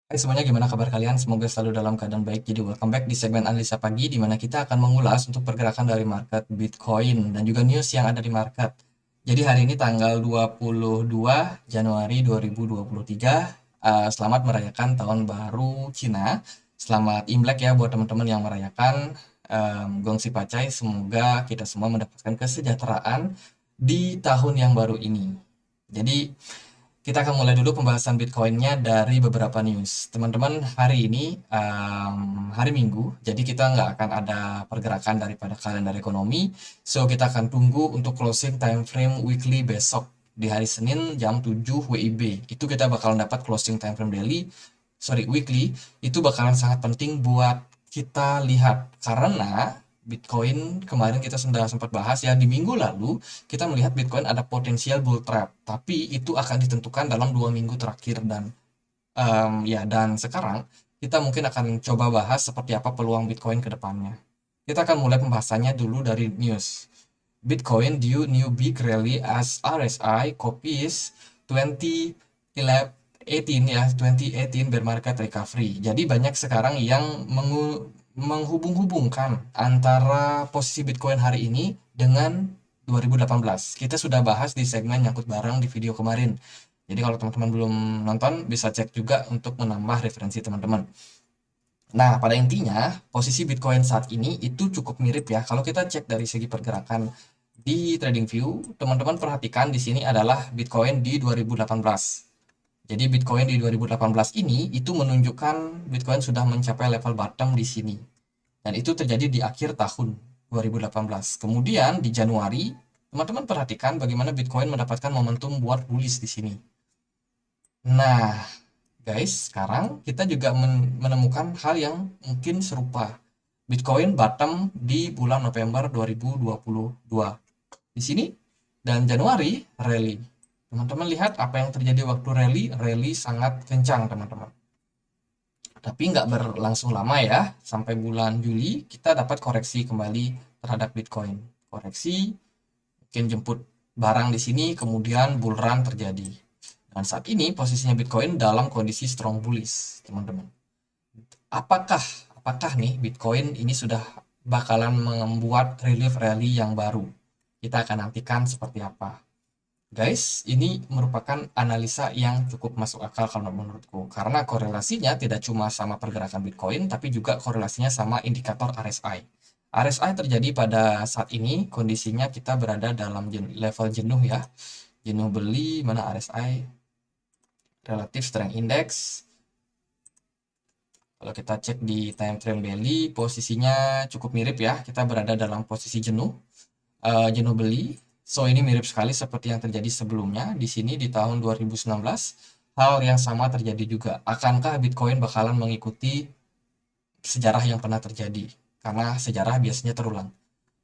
Hai semuanya, gimana kabar kalian? Semoga selalu dalam keadaan baik. Jadi welcome back di segmen Analisa Pagi, di mana kita akan mengulas untuk pergerakan dari market Bitcoin dan juga news yang ada di market. Jadi hari ini tanggal 22 Januari 2023. Selamat merayakan Tahun Baru Cina. Selamat Imlek ya buat teman-teman yang merayakan. Gongsi Pacai, semoga kita semua mendapatkan kesejahteraan di tahun yang baru ini. Jadi kita akan mulai dulu pembahasan Bitcoin-nya dari beberapa news. Teman-teman, hari ini hari Minggu, jadi kita nggak akan ada pergerakan daripada kalender ekonomi. So, kita akan tunggu untuk closing time frame weekly besok di hari Senin jam 7 WIB. Itu kita bakalan dapat closing time frame weekly. Itu bakalan sangat penting buat kita lihat karena Bitcoin kemarin kita sudah sempat bahas ya di minggu lalu kita melihat Bitcoin ada potensial bull trap, tapi itu akan ditentukan dalam 2 minggu terakhir dan sekarang kita mungkin akan coba bahas seperti apa peluang Bitcoin ke depannya. Kita akan mulai pembahasannya dulu dari news. Bitcoin due new big rally as RSI copies 2011 2018 bear market recovery. Jadi banyak sekarang yang menghubung-hubungkan antara posisi Bitcoin hari ini dengan 2018. Kita sudah bahas di segmen nyangkut barang di video kemarin. Jadi kalau teman-teman belum nonton, bisa cek juga untuk menambah referensi teman-teman. Nah, pada intinya, posisi Bitcoin saat ini itu cukup mirip ya. Kalau kita cek dari segi pergerakan di TradingView, teman-teman perhatikan di sini adalah Bitcoin di 2018. Jadi Bitcoin di 2018 ini itu menunjukkan Bitcoin sudah mencapai level bottom di sini. Dan itu terjadi di akhir tahun 2018. Kemudian di Januari, teman-teman perhatikan bagaimana Bitcoin mendapatkan momentum buat bullish di sini. Nah, guys, sekarang kita juga menemukan hal yang mungkin serupa. Bitcoin bottom di bulan November 2022. Di sini dan Januari rally. Teman-teman lihat apa yang terjadi waktu rally? Rally sangat kencang, teman-teman. Tapi nggak berlangsung lama ya. Sampai bulan Juli kita dapat koreksi kembali terhadap Bitcoin. Koreksi, mungkin jemput barang di sini, kemudian bull run terjadi. Dan saat ini posisinya Bitcoin dalam kondisi strong bullish, teman-teman. Apakah apakah nih Bitcoin ini sudah bakalan membuat relief rally yang baru? Kita akan nantikan seperti apa. Guys, ini merupakan analisa yang cukup masuk akal kalau menurutku. Karena korelasinya tidak cuma sama pergerakan Bitcoin, tapi juga korelasinya sama indikator RSI. RSI terjadi pada saat ini, kondisinya kita berada dalam level jenuh ya. Jenuh beli, mana RSI? Relative Strength Index. Kalau kita cek di time frame daily, posisinya cukup mirip ya. Kita berada dalam posisi jenuh, jenuh beli. So ini mirip sekali seperti yang terjadi sebelumnya. Di sini di tahun 2019, hal yang sama terjadi juga. Akankah Bitcoin bakalan mengikuti sejarah yang pernah terjadi? Karena sejarah biasanya terulang.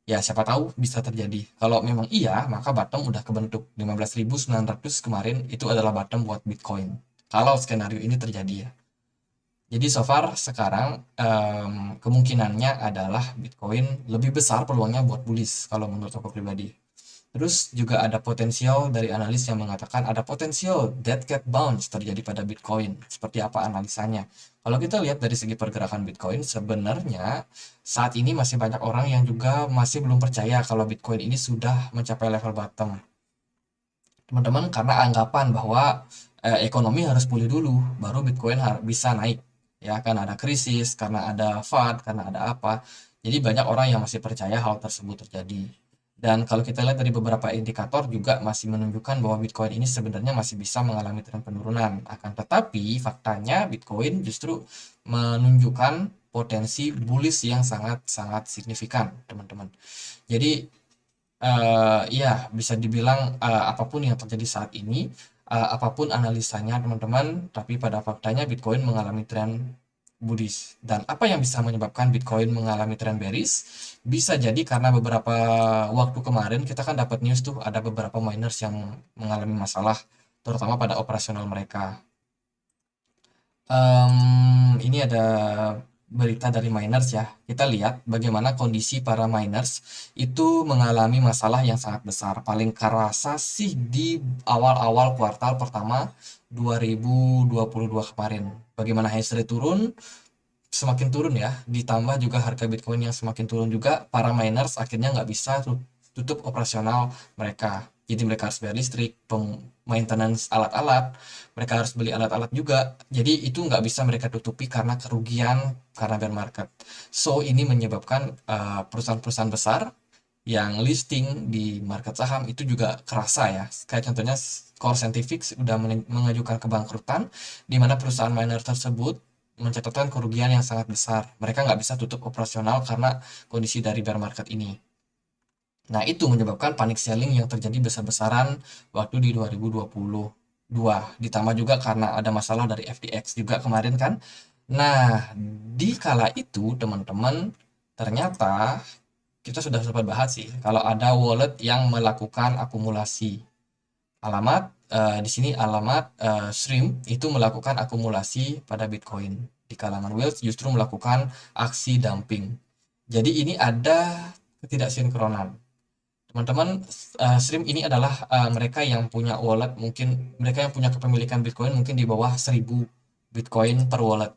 Ya, siapa tahu bisa terjadi. Kalau memang iya, maka bottom udah kebentuk. 15.900 kemarin itu adalah bottom buat Bitcoin. Kalau skenario ini terjadi ya. Jadi so far sekarang kemungkinannya adalah Bitcoin lebih besar peluangnya buat bullish kalau menurut aku pribadi. Terus juga ada potensial dari analis yang mengatakan ada potensial dead cat bounce terjadi pada Bitcoin. Seperti apa analisanya? Kalau kita lihat dari segi pergerakan Bitcoin, sebenarnya saat ini masih banyak orang yang juga masih belum percaya kalau Bitcoin ini sudah mencapai level bottom. Teman-teman, karena anggapan bahwa ekonomi harus pulih dulu, baru Bitcoin bisa naik. Ya, karena ada krisis, karena ada FUD, karena ada apa. Jadi banyak orang yang masih percaya hal tersebut terjadi. Dan kalau kita lihat dari beberapa indikator juga masih menunjukkan bahwa Bitcoin ini sebenarnya masih bisa mengalami tren penurunan. Akan tetapi faktanya Bitcoin justru menunjukkan potensi bullish yang sangat-sangat signifikan, teman-teman. Jadi iya, bisa dibilang apapun yang terjadi saat ini, apapun analisanya teman-teman, tapi pada faktanya Bitcoin mengalami tren bullish. Dan apa yang bisa menyebabkan Bitcoin mengalami tren bearish? Bisa jadi karena beberapa waktu kemarin kita kan dapat news tuh ada beberapa miners yang mengalami masalah, terutama pada operasional mereka. Ini ada berita dari miners ya, kita lihat bagaimana kondisi para miners itu mengalami masalah yang sangat besar. Paling kerasa sih di awal-awal kuartal pertama 2022 kemarin. Bagaimana hash rate turun, semakin turun ya, ditambah juga harga Bitcoin yang semakin turun juga, para miners akhirnya nggak bisa tutup operasional mereka. Jadi mereka harus bayar listrik, maintenance alat-alat, mereka harus beli alat-alat juga. Jadi itu nggak bisa mereka tutupi karena kerugian karena bear market. So ini menyebabkan perusahaan-perusahaan besar yang listing di market saham itu juga kerasa ya. Kayak contohnya Core Scientific sudah mengajukan kebangkrutan, di mana perusahaan miner tersebut mencatatkan kerugian yang sangat besar. Mereka nggak bisa tutup operasional karena kondisi dari bear market ini. Nah, itu menyebabkan panic selling yang terjadi besar-besaran waktu di 2022. Ditambah juga karena ada masalah dari FTX juga kemarin kan. Nah, di kala itu teman-teman, ternyata kita sudah sempat bahas sih kalau ada wallet yang melakukan akumulasi. Di sini alamat Shrimp itu melakukan akumulasi pada Bitcoin. Di kalangan Whales justru melakukan aksi dumping. Jadi ini ada ketidaksinkronan. Teman-teman, Shrimp ini adalah mereka yang punya wallet, mungkin mereka yang punya kepemilikan Bitcoin mungkin di bawah 1000 Bitcoin per wallet.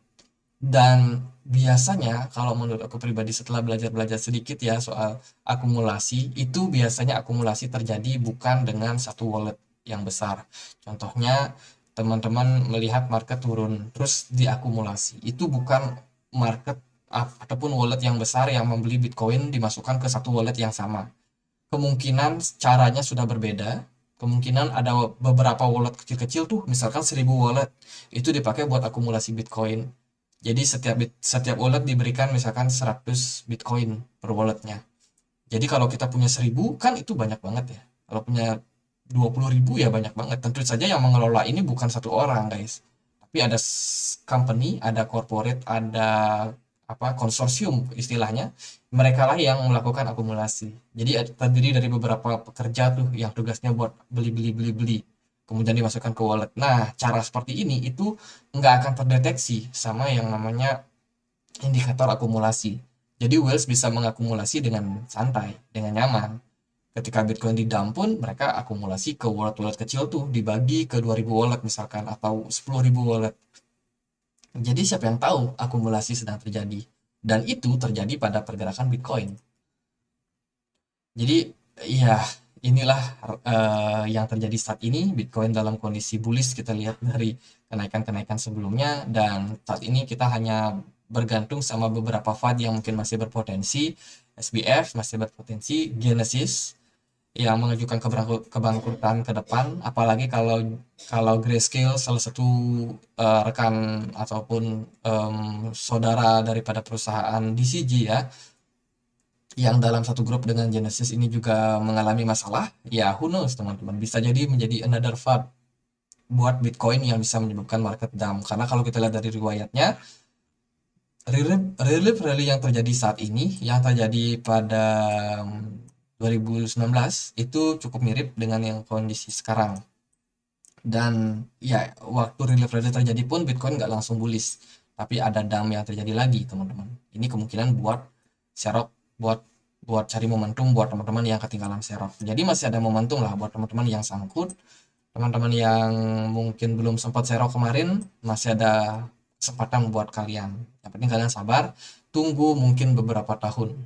Dan biasanya kalau menurut aku pribadi setelah belajar-belajar sedikit ya soal akumulasi, itu biasanya akumulasi terjadi bukan dengan satu wallet yang besar. Contohnya teman-teman melihat market turun terus diakumulasi. Itu bukan market ataupun wallet yang besar yang membeli Bitcoin dimasukkan ke satu wallet yang sama. Kemungkinan caranya sudah berbeda. Kemungkinan ada beberapa wallet kecil-kecil tuh, misalkan 1000 wallet itu dipakai buat akumulasi Bitcoin. Jadi setiap wallet diberikan misalkan 100 Bitcoin per walletnya. Jadi kalau kita punya 1000 kan itu banyak banget ya. Kalau punya 20.000 ya banyak banget. Tentu saja yang mengelola ini bukan satu orang guys. Tapi ada company, ada corporate, ada konsorsium istilahnya. Mereka lah yang melakukan akumulasi. Jadi terdiri dari beberapa pekerja tuh yang tugasnya buat beli kemudian dimasukkan ke wallet. Nah, cara seperti ini itu nggak akan terdeteksi sama yang namanya indikator akumulasi. Jadi Whales bisa mengakumulasi dengan santai, dengan nyaman. Ketika Bitcoin di-dump pun mereka akumulasi ke wallet-wallet kecil tuh, dibagi ke 2000 wallet misalkan atau 10.000 wallet. Jadi siapa yang tahu akumulasi sedang terjadi. Dan itu terjadi pada pergerakan Bitcoin. Jadi ya inilah yang terjadi saat ini. Bitcoin dalam kondisi bullish kita lihat dari kenaikan-kenaikan sebelumnya, dan saat ini kita hanya bergantung sama beberapa fund yang mungkin masih berpotensi. SBF masih berpotensi, Genesis yang mengajukan kebangkrutan ke depan, apalagi kalau Grayscale salah satu rekan ataupun saudara daripada perusahaan DCG ya, yang dalam satu grup dengan Genesis ini juga mengalami masalah, ya who knows teman-teman, bisa jadi menjadi another fad buat Bitcoin yang bisa menyebabkan market dump. Karena kalau kita lihat dari riwayatnya, relief rally yang terjadi saat ini, yang terjadi pada 2019 itu cukup mirip dengan yang kondisi sekarang. Dan ya waktu relief rally terjadi pun Bitcoin nggak langsung bullish, tapi ada dump yang terjadi lagi teman-teman. Ini kemungkinan buat serok, buat buat cari momentum buat teman-teman yang ketinggalan serok. Jadi masih ada momentum lah buat teman-teman yang sangkut, teman-teman yang mungkin belum sempat serok kemarin, masih ada kesempatan buat kalian. Yang penting kalian sabar, tunggu mungkin beberapa tahun,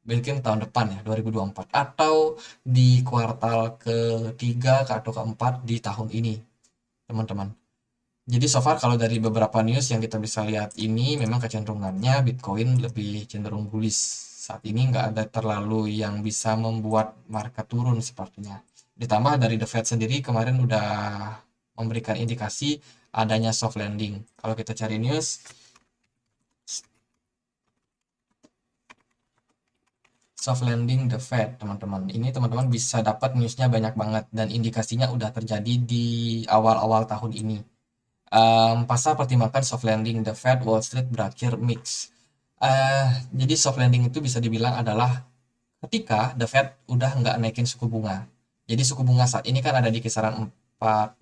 mungkin tahun depan ya 2024 atau di kuartal ketiga atau keempat di tahun ini teman-teman. Jadi so far kalau dari beberapa news yang kita bisa lihat ini memang kecenderungannya Bitcoin lebih cenderung bullish. Saat ini nggak ada terlalu yang bisa membuat market turun sepertinya. Ditambah dari The Fed sendiri kemarin udah memberikan indikasi adanya soft landing. Kalau kita cari news, soft landing The Fed teman-teman. Ini teman-teman bisa dapat newsnya banyak banget dan indikasinya udah terjadi di awal-awal tahun ini. Pasar pertimbangkan soft landing The Fed Wall Street berakhir mix. Jadi soft landing itu bisa dibilang adalah ketika The Fed udah nggak naikin suku bunga. Jadi suku bunga saat ini kan ada di kisaran 4,5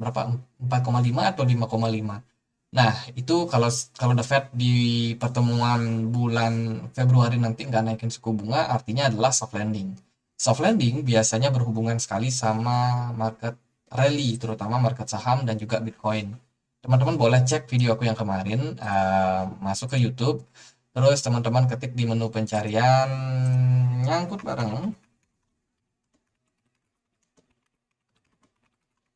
atau 5,5. Nah, itu kalau kalau The Fed di pertemuan bulan Februari nanti nggak naikin suku bunga, artinya adalah soft landing. Soft landing biasanya berhubungan sekali sama market rally, terutama market saham dan juga Bitcoin. Teman-teman boleh cek video aku yang kemarin, masuk ke YouTube, terus teman-teman ketik di menu pencarian nyangkut bareng.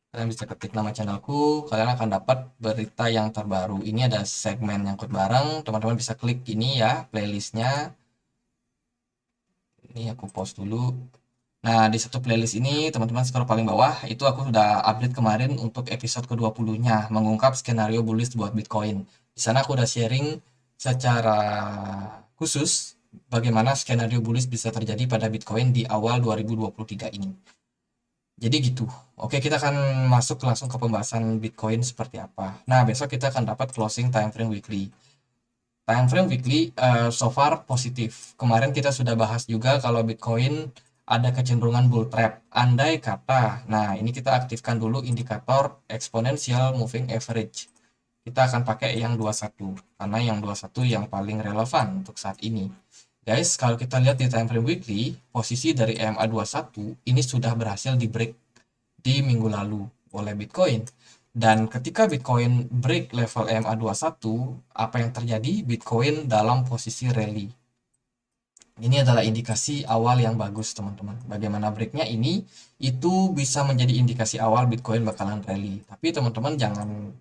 Kalian bisa ketik nama channelku, kalian akan dapat berita yang terbaru. Ini ada segmen nyangkut bareng, teman-teman bisa klik ini ya, playlistnya. Ini aku post dulu. Nah, di satu playlist ini, teman-teman scroll paling bawah, itu aku sudah update kemarin untuk episode ke-20-nya, mengungkap skenario bullish buat Bitcoin. Di sana aku udah sharing secara khusus bagaimana skenario bullish bisa terjadi pada Bitcoin di awal 2023 ini. Jadi gitu. Oke, kita akan masuk langsung ke pembahasan Bitcoin seperti apa. Nah, besok kita akan dapat closing time frame weekly. Time frame weekly so far positif. Kemarin kita sudah bahas juga kalau Bitcoin ada kecenderungan bull trap. Andai kata, nah ini kita aktifkan dulu indikator exponential moving average. Kita akan pakai yang 21 karena yang 21 yang paling relevan untuk saat ini. Guys, kalau kita lihat di time frame weekly, posisi dari EMA 21 ini sudah berhasil di break di minggu lalu oleh Bitcoin. Dan ketika Bitcoin break level EMA 21, apa yang terjadi? Bitcoin dalam posisi rally. Ini adalah indikasi awal yang bagus, teman-teman. Bagaimana breaknya ini, itu bisa menjadi indikasi awal Bitcoin bakalan rally. Tapi teman-teman jangan.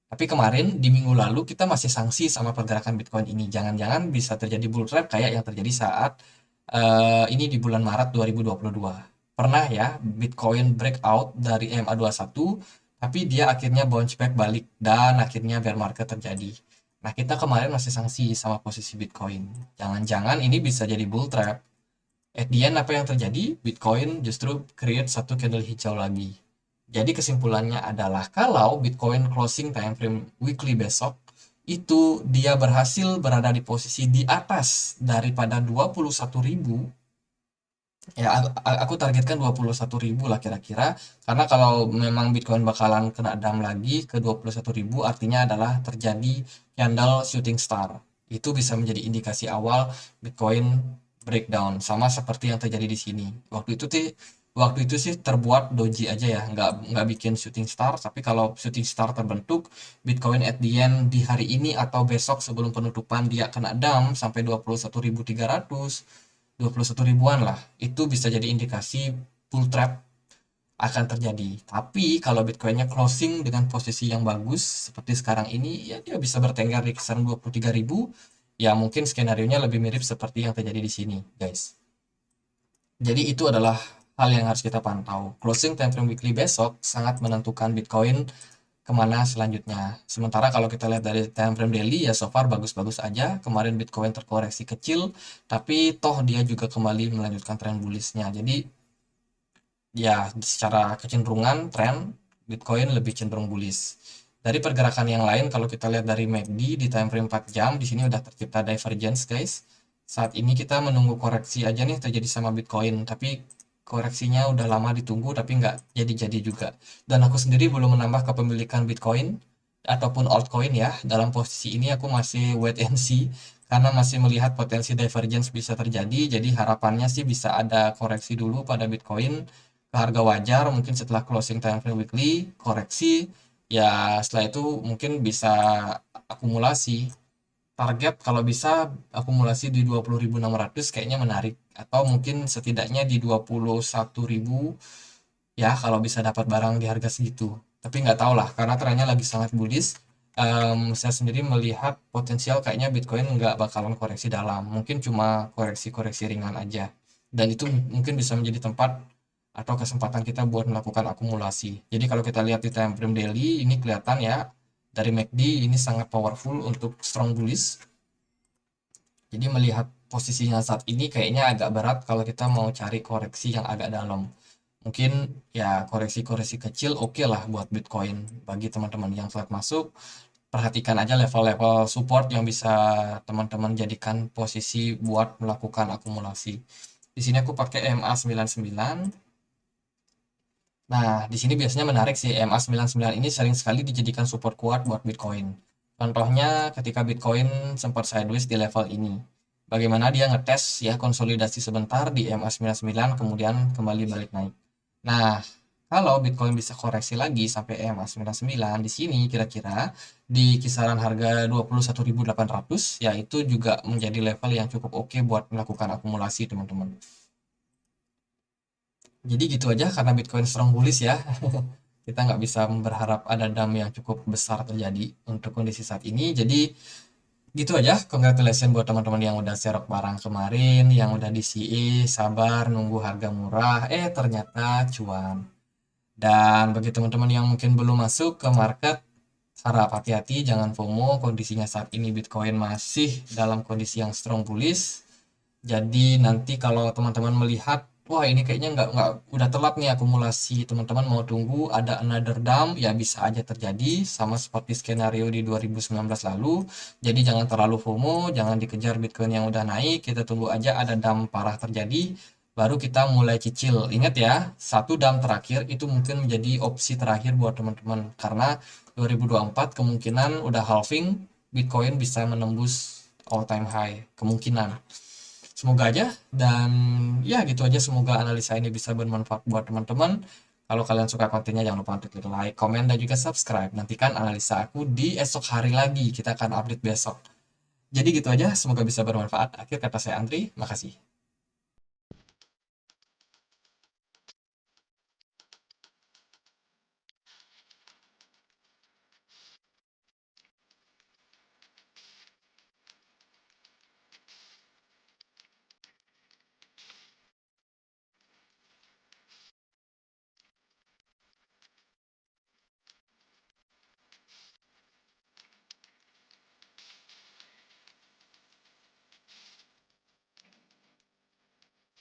Tapi kemarin di minggu lalu kita masih sanksi sama pergerakan Bitcoin ini. Jangan-jangan bisa terjadi bull trap kayak yang terjadi saat ini di bulan Maret 2022. Pernah ya Bitcoin breakout dari EMA 21, tapi dia akhirnya bounce back balik dan akhirnya bear market terjadi. Nah, kita kemarin masih sanksi sama posisi Bitcoin. Jangan-jangan ini bisa jadi bull trap. At the end apa yang terjadi? Bitcoin justru create satu candle hijau lagi. Jadi kesimpulannya adalah kalau Bitcoin closing time frame weekly besok, itu dia berhasil berada di posisi di atas daripada 21.000. Ya, aku targetkan 21.000 lah kira-kira. Karena kalau memang Bitcoin bakalan kena dam lagi ke 21.000, artinya adalah terjadi candle shooting star. Itu bisa menjadi indikasi awal Bitcoin breakdown, sama seperti yang terjadi di sini. Waktu itu sih terbuat doji aja ya, nggak bikin shooting star. Tapi kalau shooting star terbentuk, Bitcoin at the end di hari ini atau besok sebelum penutupan dia kena dam sampai 21.300, 21 ribuan lah, itu bisa jadi indikasi bull trap akan terjadi. Tapi kalau Bitcoinnya closing dengan posisi yang bagus seperti sekarang ini, ya dia bisa bertengger di kisaran 23.000. Ya mungkin skenario-nya lebih mirip seperti yang terjadi di sini, guys. Jadi itu adalah hal yang harus kita pantau. Closing time frame weekly besok sangat menentukan Bitcoin kemana selanjutnya. Sementara kalau kita lihat dari time frame daily, ya so far bagus-bagus aja. Kemarin Bitcoin terkoreksi kecil, tapi toh dia juga kembali melanjutkan tren bullishnya. Jadi ya secara kecenderungan tren Bitcoin lebih cenderung bullish. Dari pergerakan yang lain, kalau kita lihat dari MACD di time frame 4 jam, di sini udah tercipta divergence, guys. Saat ini kita menunggu koreksi aja nih terjadi sama Bitcoin, tapi koreksinya udah lama ditunggu tapi nggak jadi-jadi juga. Dan aku sendiri belum menambah kepemilikan Bitcoin ataupun altcoin ya. Dalam posisi ini aku masih wait and see karena masih melihat potensi divergence bisa terjadi. Jadi harapannya sih bisa ada koreksi dulu pada Bitcoin ke harga wajar, mungkin setelah closing time frame weekly koreksi. Ya setelah itu mungkin bisa akumulasi. Target kalau bisa akumulasi di 20.600 kayaknya menarik, atau mungkin setidaknya di 21.000 ya kalau bisa dapat barang di harga segitu. Tapi nggak tahu lah karena trennya lagi sangat bullish. Saya sendiri melihat potensial kayaknya Bitcoin nggak bakalan koreksi dalam, mungkin cuma koreksi-koreksi ringan aja. Dan itu mungkin bisa menjadi tempat atau kesempatan kita buat melakukan akumulasi. Jadi kalau kita lihat di time frame daily, ini kelihatan ya dari MACD ini sangat powerful untuk strong bullish. Jadi melihat posisinya saat ini kayaknya agak berat kalau kita mau cari koreksi yang agak dalam. Mungkin ya koreksi-koreksi kecil oke lah buat Bitcoin. Bagi teman-teman yang telat masuk, perhatikan aja level-level support yang bisa teman-teman jadikan posisi buat melakukan akumulasi. Di sini aku pakai MA99. Nah, di sini biasanya menarik sih, MA99 ini sering sekali dijadikan support kuat buat Bitcoin. Contohnya ketika Bitcoin sempat sideways di level ini. Bagaimana dia ngetes ya konsolidasi sebentar di EMA 99 kemudian kembali balik naik. Nah, kalau Bitcoin bisa koreksi lagi sampai EMA 99 di sini kira-kira di kisaran harga 21.800 ya itu juga menjadi level yang cukup oke buat melakukan akumulasi teman-teman. Jadi gitu aja karena Bitcoin strong bullish ya. Kita nggak bisa berharap ada dam yang cukup besar terjadi untuk kondisi saat ini. Jadi gitu aja. Congratulations buat teman-teman yang udah serok barang kemarin, yang udah DCA, sabar nunggu harga murah, ternyata cuan. Dan bagi teman-teman yang mungkin belum masuk ke market, harap hati-hati, jangan FOMO. Kondisinya saat ini Bitcoin masih dalam kondisi yang strong bullish. Jadi nanti kalau teman-teman melihat, wah ini kayaknya nggak udah telat nih akumulasi, teman-teman mau tunggu ada another dump, ya bisa aja terjadi sama seperti skenario di 2019 lalu. Jadi jangan terlalu FOMO, jangan dikejar Bitcoin yang udah naik, kita tunggu aja ada dump parah terjadi, baru kita mulai cicil. Ingat ya, satu dump terakhir itu mungkin menjadi opsi terakhir buat teman-teman karena 2024 kemungkinan udah halving, Bitcoin bisa menembus all time high, kemungkinan. Semoga aja dan ya gitu aja, semoga analisa ini bisa bermanfaat buat teman-teman. Kalau kalian suka kontennya jangan lupa untuk like, komen, dan juga subscribe. Nantikan analisa aku di esok hari lagi, kita akan update besok. Jadi gitu aja, semoga bisa bermanfaat. Akhir kata saya Andri, makasih.